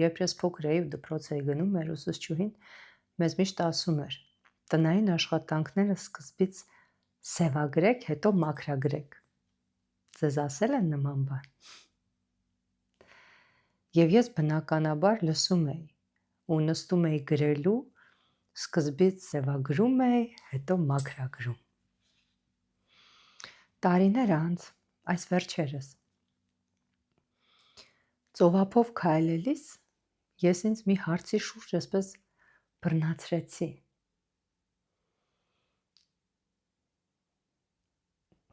Երբ ես փոքր էի ու դպրոց էի գնում, մեր ուսուցչուհին մեզ միշտ ասում էր. տնային աշխատանքները սկզբից սևագրեք, հետո մաքրագրեք։ Ձեզ ասել են նման բան։ Եվ ես բնականաբար լսում էի ու նստում էի գրելու, սկզբից սևագրում էի, հետո մաքրագրում։ Տարիներ անց, այս վերջերս, ծովափով քայլելիս ես ինձ մի հարցի շուրջ այսպես բռնացրեցի։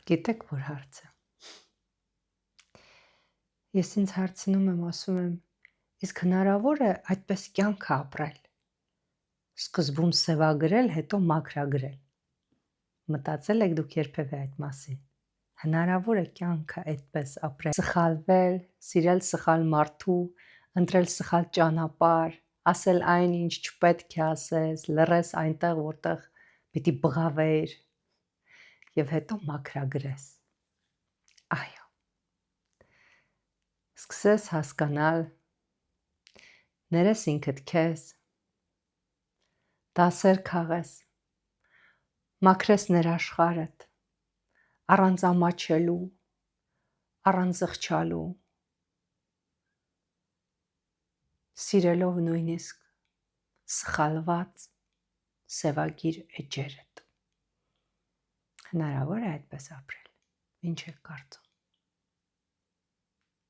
Գիտեք, որ հարցը։ Ես ինձ հարցնում եմ, ասում եմ, իսկ հնարավոր է այդպես կյանքը ապրել։ Սկզբում սևագրել, հետո մաքրագրել։ Մտածել եք դուք երբևէ այդ մասին։ Հնարավոր է կյանքը այդպես ապրել, սխալվել, սիրել սխալ մարդու, ընտրել սխալ ճանապարհ, ասել այն, ինչ չպետք է ասես, լռես այնտեղ, որտեղ պիտի բղավեիր եւ հետո մաքրագրես։ Այո։ Սկսես հասկանալ, ներես ինքդ քեզ, դասեր քաղես, մաքրես ներաշխարհդ, առանց ամաչելու, առանց զղջալու, սիրելով նույնիսկ սխալված սևագիր էջերդ։ Հնարավոր է այդպես ապրել։ Ինչ եք կարծում։